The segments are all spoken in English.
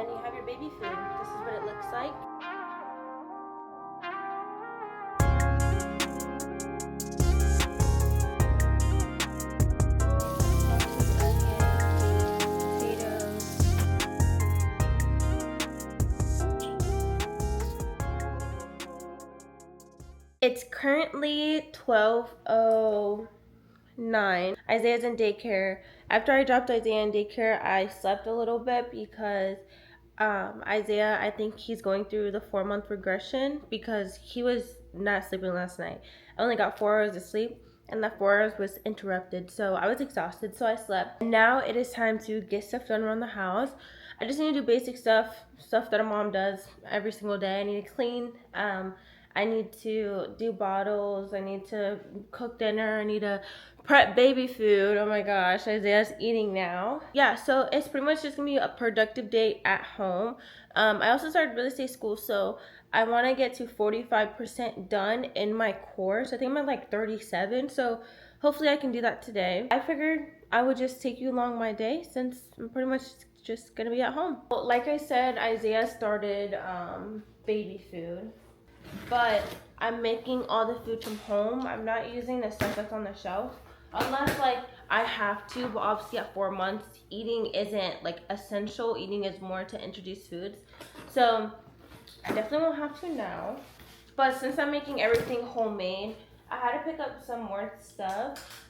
then you have your baby food. This is what it looks like. It's currently 12:09. Isaiah's in daycare. After I dropped Isaiah in daycare, I slept a little bit because Isaiah, I think he's going through the 4-month regression because he was not sleeping last night. I only got 4 hours of sleep and that 4 hours was interrupted. So I was exhausted, so I slept. Now it is time to get stuff done around the house. I just need to do basic stuff that a mom does every single day. I need to clean. I need to do bottles. I need to cook dinner. I need to prep baby food. Oh my gosh, Isaiah's eating now. Yeah, so it's pretty much just gonna be a productive day at home. I also started real estate school, so I want to get to 45% done in my course. I think I'm at like 37, so hopefully I can do that today. I figured I would just take you along my day since I'm pretty much just gonna be at home. Well, like I said, Isaiah started baby food, but I'm making all the food from home. I'm not using the stuff that's on the shelf unless like I have to, but obviously at 4 months eating isn't like essential. Eating is more to introduce foods, so I definitely won't have to now. But since I'm making everything homemade, I had to pick up some more stuff.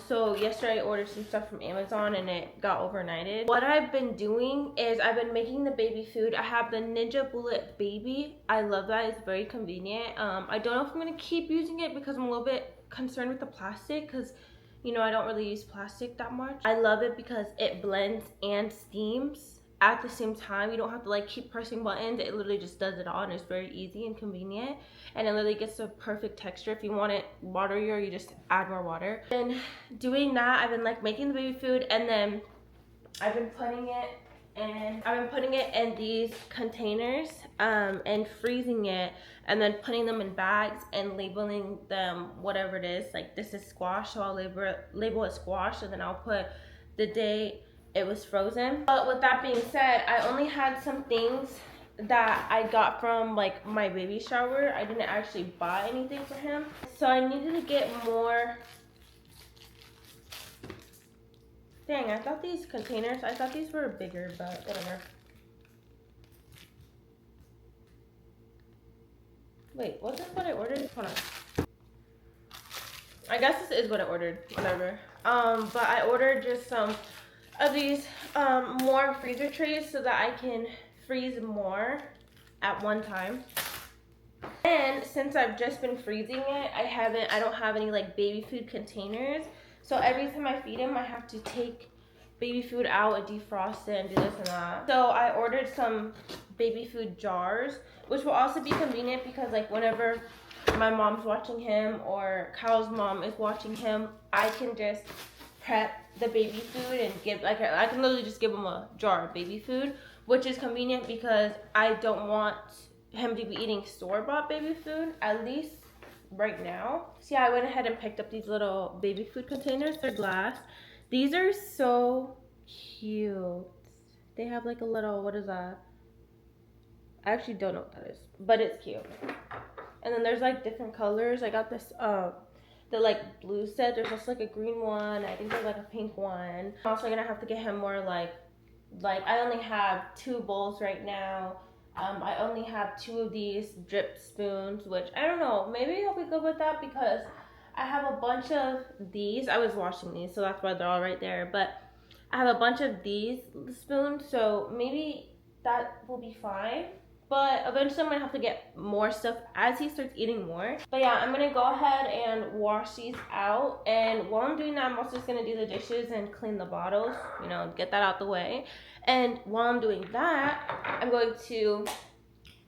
So yesterday I ordered some stuff from Amazon and it got overnighted. What I've been doing is I've been making the baby food. I have the Ninja Bullet Baby. I love that. It's very convenient. I don't know if I'm gonna keep using it because I'm a little bit concerned with the plastic because you know I don't really use plastic that much. I love it because it blends and steams at the same time. You don't have to like keep pressing buttons. It literally just does it all and it's very easy and convenient, and it literally gets the perfect texture. If you want it waterier, you just add more water. And doing that, I've been like making the baby food, and then I've been putting it in these containers and freezing it, and then putting them in bags and labeling them whatever it is. Like this is squash, so I'll label it squash, and then I'll put the date it was frozen. But with that being said, I only had some things that I got from like my baby shower. I didn't actually buy anything for him, so I needed to get more. Dang, I thought these containers, I thought these were bigger, but whatever. Wait, was this what I ordered? Hold on. I guess this is what I ordered, whatever. But I ordered just some of these more freezer trays so that I can freeze more at one time. And since I've just been freezing it, I don't have any like baby food containers. So every time I feed him, I have to take baby food out and defrost it and do this and that. So I ordered some baby food jars, which will also be convenient because like whenever my mom's watching him or Kyle's mom is watching him, I can just prep the baby food and give, like I can literally just give him a jar of baby food, which is convenient because I don't want him to be eating store-bought baby food, at least right now. So yeah, I went ahead and picked up these little baby food containers. They're glass. These are so cute. They have like a little, what is that? I actually don't know what that is, but it's cute. And then there's like different colors. I got this the like blue set. There's also like a green one. I think there's like a pink one. I'm also gonna have to get him more like I only have 2 bowls right now. I only have 2 of these drip spoons, which I don't know, maybe I'll be good with that because I have a bunch of these. I was washing these, so that's why they're all right there, but I have a bunch of these spoons, so maybe that will be fine. But eventually I'm gonna have to get more stuff as he starts eating more. But yeah, I'm gonna go ahead and wash these out. And while I'm doing that, I'm also just gonna do the dishes and clean the bottles, you know, get that out the way. And while I'm doing that, I'm going to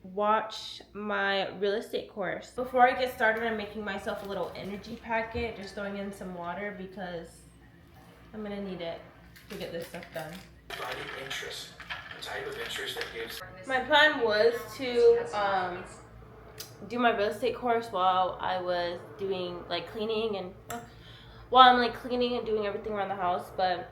watch my real estate course. Before I get started, I'm making myself a little energy packet, just throwing in some water because I'm gonna need it to get this stuff done. Finding interest. Type of interest that gives. My plan was to do my real estate course while I was doing like cleaning and while I'm like cleaning and doing everything around the house, but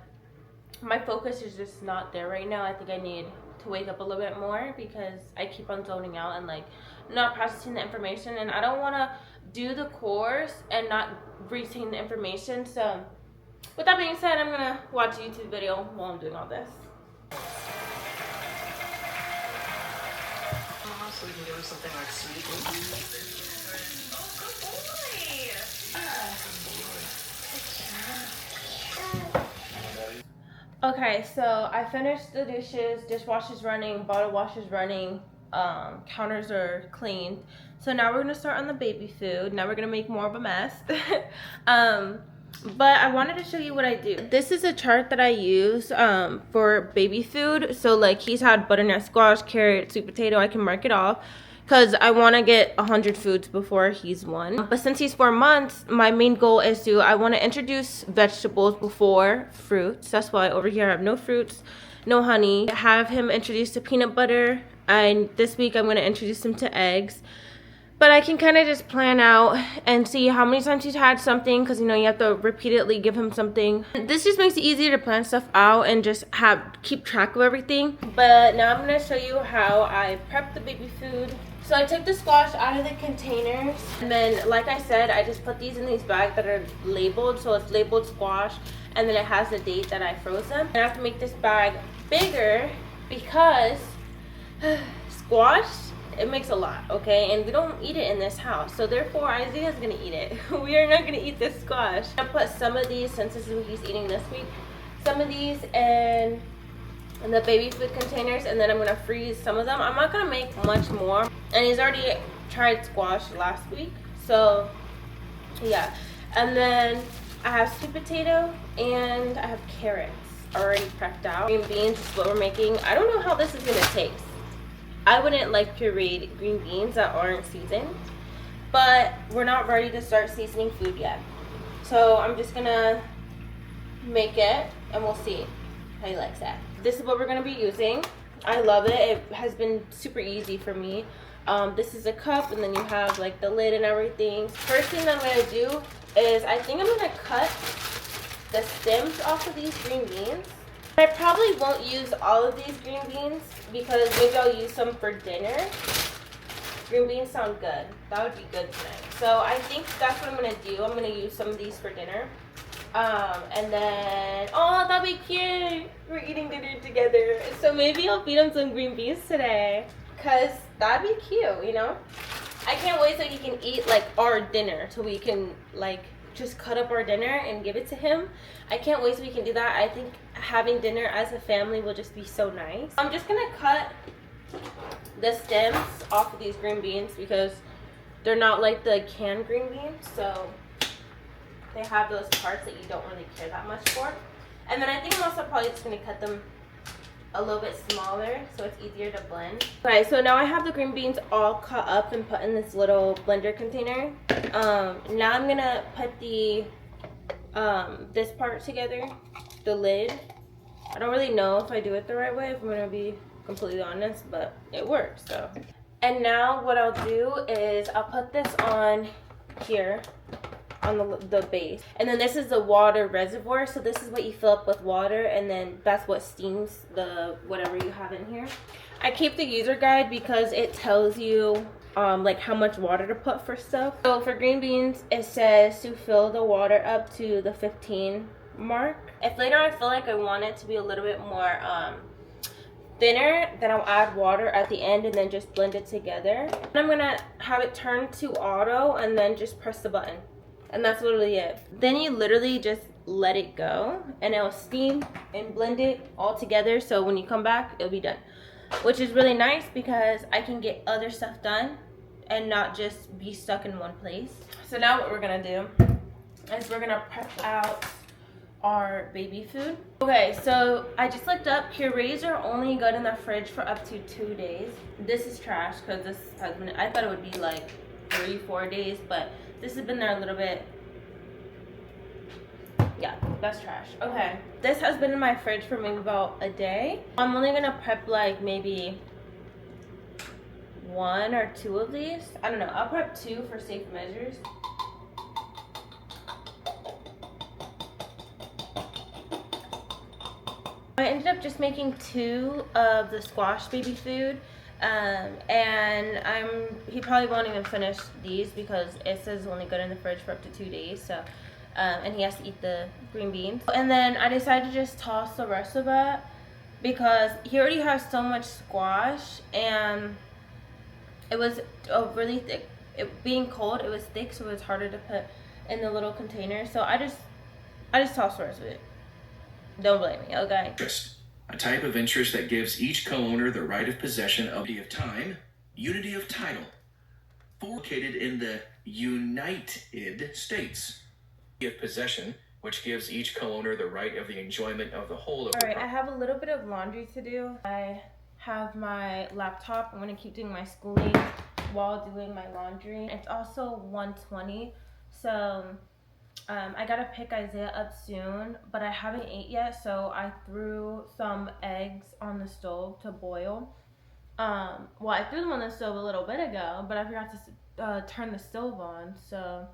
my focus is just not there right now. I think I need to wake up a little bit more because I keep on zoning out and like not processing the information, and I don't want to do the course and not retain the information. So with that being said, I'm gonna watch a YouTube video while I'm doing all this. So we can give her something like sweet. Okay, so I finished the dishes, dishwasher's running, bottle washer's running, counters are cleaned. So now we're gonna start on the baby food. Now we're gonna make more of a mess. But I wanted to show you what I do. This is a chart that I use for baby food. So like he's had butternut squash, carrot, sweet potato. I can mark it off because I want to get 100 foods before he's 1. But since he's 4 months, my main goal is I want to introduce vegetables before fruits. That's why over here I have no fruits, no honey. Have him introduced to peanut butter, and this week I'm going to introduce him to eggs. But I can kind of just plan out and see how many times he's had something, because you know you have to repeatedly give him something. This just makes it easier to plan stuff out and just keep track of everything. But now I'm going to show you how I prep the baby food. So I took the squash out of the containers, and then like I said, I just put these in these bags that are labeled. So it's labeled squash, and then it has the date that I froze them. And I have to make this bag bigger because squash, it makes a lot, okay? And we don't eat it in this house, so therefore Isaiah's gonna eat it. We are not gonna eat this squash. I'm gonna put some of these, since this is what he's eating this week, some of these in the baby food containers, and then I'm gonna freeze some of them. I'm not gonna make much more, and he's already tried squash last week, so yeah. And then I have sweet potato and I have carrots already prepped out. Green beans is what we're making. I don't know how this is gonna taste. I wouldn't like pureed green beans that aren't seasoned, but we're not ready to start seasoning food yet. So I'm just gonna make it and we'll see how he likes that. This is what we're gonna be using. I love it. It has been super easy for me. This is a cup, and then you have like the lid and everything. First thing that I'm gonna do is I think I'm gonna cut the stems off of these green beans. I probably won't use all of these green beans because maybe I'll use some for dinner. Green beans sound good. That would be good tonight. So I think that's what I'm going to do. I'm going to use some of these for dinner. And then, oh, that'd be cute. We're eating dinner together. So maybe I'll feed him some green beans today, because that'd be cute, you know? I can't wait so he can eat like our dinner, so we can like just cut up our dinner and give it to him. I can't wait so we can do that. I think having dinner as a family will just be so nice. I'm just gonna cut the stems off of these green beans because they're not like the canned green beans, so they have those parts that you don't really care that much for. And then I think I'm also probably just gonna cut them a little bit smaller so it's easier to blend. Okay, so now I have the green beans all cut up and put in this little blender container. Now I'm gonna put the this part together, the lid. I don't really know if I do it the right way, if I'm gonna be completely honest, but it works. So, and now what I'll do is I'll put this on here on the base, and then this is the water reservoir. So this is what you fill up with water, and then that's what steams the whatever you have in here. I keep the user guide because it tells you like how much water to put for stuff. So for green beans, it says to fill the water up to the 15 mark. If later I feel like I want it to be a little bit more thinner, then I'll add water at the end and then just blend it together. And I'm gonna have it turn to auto and then just press the button. And that's literally it. Then you literally just let it go and it'll steam and blend it all together. So when you come back, it'll be done. Which is really nice because I can get other stuff done and not just be stuck in one place. So now what we're gonna do is we're gonna prep out our baby food. Okay, so I just looked up, purees are only good in the fridge for up to 2 days. This is trash because this has been, I thought it would be like 3-4 days, but this has been there a little bit. Yeah, that's trash. Okay, this has been in my fridge for maybe about a day. I'm only gonna prep like maybe 1 or 2 of these. I don't know, I'll prep 2 for safe measures. I ended up just making 2 of the squash baby food. And he probably won't even finish these because it says only good in the fridge for up to 2 days. So, and he has to eat the green beans. And then I decided to just toss the rest of it because he already has so much squash, and it was really thick. Being cold, it was thick, so it was harder to put in the little container. So I just tossed the rest of it. Don't blame me, okay? Interest, a type of interest that gives each co-owner the right of possession of time, unity of title, located in the United States. Of possession, which gives each co-owner the right of the enjoyment of the whole of the Alright, I have a little bit of laundry to do. I have my laptop. I'm gonna keep doing my schooling while doing my laundry. It's also 1:20, so I gotta pick Isaiah up soon, but I haven't ate yet, so I threw some eggs on the stove to boil. Well, I threw them on the stove a little bit ago, but I forgot to turn the stove on, so.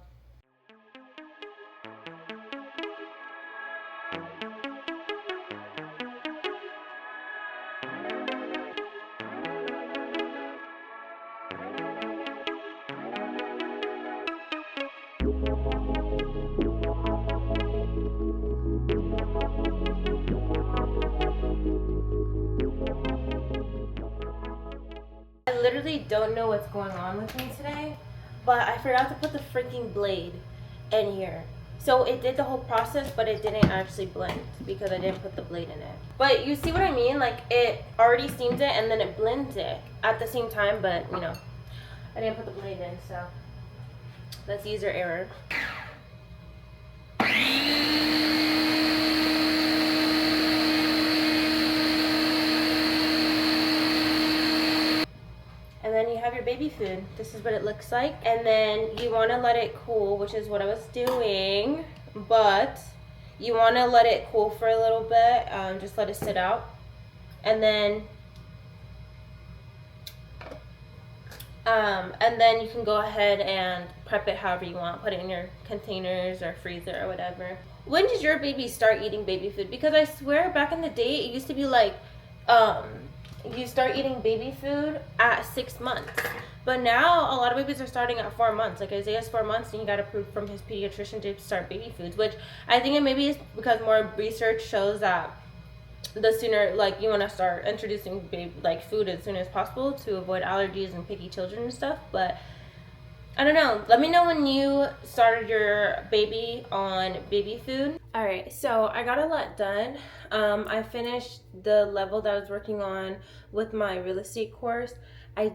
I literally don't know what's going on with me today, but I forgot to put the freaking blade in here. So it did the whole process, but it didn't actually blend because I didn't put the blade in it. But you see what I mean? Like, it already steams it and then it blends it at the same time, but you know, I didn't put the blade in, so that's user error. And then you have your baby food. This is what it looks like. And then you want to let it cool, which is what I was doing. But you want to let it cool for a little bit. Just let it sit out. And then you can go ahead and prep it however you want. Put it in your containers or freezer or whatever. When did your baby start eating baby food? Because I swear back in the day, it used to be like, you start eating baby food at 6 months. But now a lot of babies are starting at 4 months. Like Isaiah's 4 months and he got approved from his pediatrician to start baby foods, which I think it maybe is because more research shows that the sooner, like, you want to start introducing food as soon as possible to avoid allergies and picky children and stuff. But I don't know. Let me know when you started your baby on baby food. Alright, so I got a lot done. I finished the level that I was working on with my real estate course. I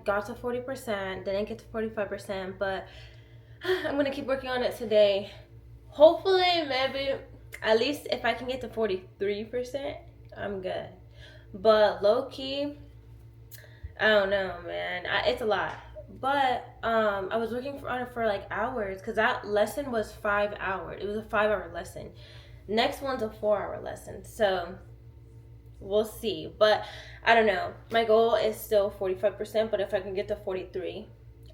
got to 40%, didn't get to 45%, but I'm going to keep working on it today. Hopefully, maybe, at least if I can get to 43%, I'm good. But low-key, I don't know, man. It's a lot. But I was working on it for like hours because that lesson was 5 hours. It was a 5-hour lesson. Next one's a 4-hour lesson. So we'll see. But I don't know. My goal is still 45%, but if I can get to 43,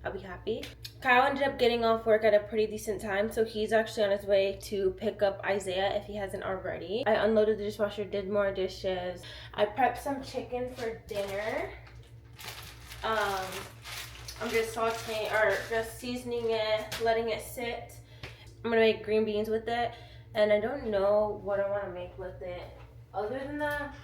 I'll be happy. Kyle ended up getting off work at a pretty decent time, so he's actually on his way to pick up Isaiah if he hasn't already. I unloaded the dishwasher, did more dishes. I prepped some chicken for dinner. I'm just sauteing or just seasoning it, letting it sit. I'm gonna make green beans with it, and I don't know what I want to make with it. Other than that,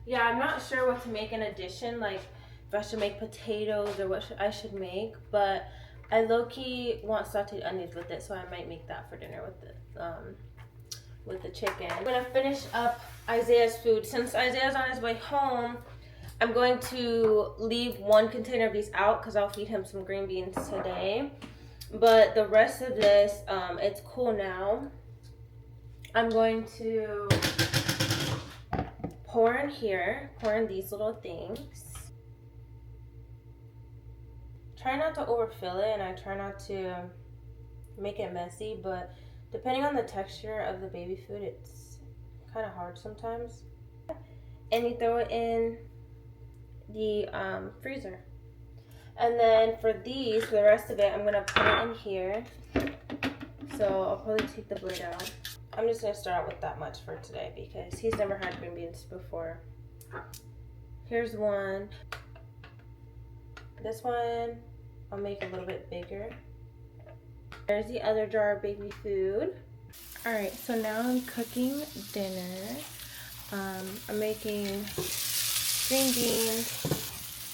yeah, I'm not sure what to make in addition, like if I should make potatoes or what I should make, but I low-key want sauteed onions with it, so I might make that for dinner with the chicken. I'm gonna finish up Isaiah's food. Since Isaiah's on his way home, I'm going to leave one container of these out because I'll feed him some green beans today. But the rest of this, it's cool now. I'm going to pour in here, pour in these little things. Try not to overfill it, and I try not to make it messy, but depending on the texture of the baby food, it's kind of hard sometimes. And you throw it in the freezer. And then for the rest of it, I'm gonna put it in here. So I'll probably take the blade out. I'm just gonna start out with that much for today because he's never had green beans before. Here's one. This one I'll make a little bit bigger. There's the other jar of baby food. All right, so now I'm cooking dinner. I'm making green beans,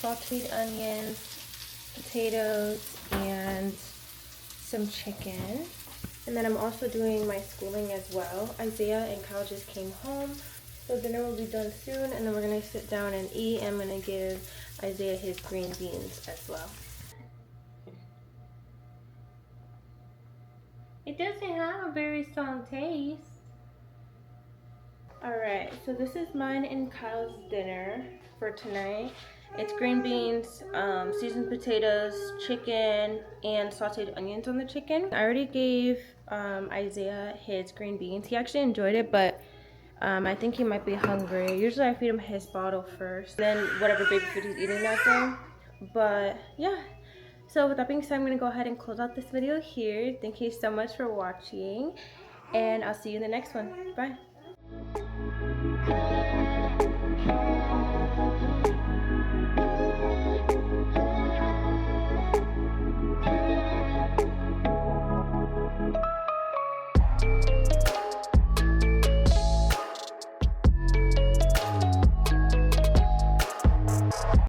sauteed onions, potatoes, and some chicken. And then I'm also doing my schooling as well. Isaiah and Kyle just came home, so dinner will be done soon, and then we're gonna sit down and eat. I'm gonna give Isaiah his green beans as well. It doesn't have a very strong taste. Alright, so this is mine and Kyle's dinner for tonight. It's green beans, seasoned potatoes, chicken, and sauteed onions on the chicken. I already gave Isaiah his green beans. He actually enjoyed it, but I think he might be hungry. Usually I feed him his bottle first, then whatever baby food he's eating that day. But yeah, so with that being said, I'm going to go ahead and close out this video here. Thank you so much for watching, and I'll see you in the next one. Bye.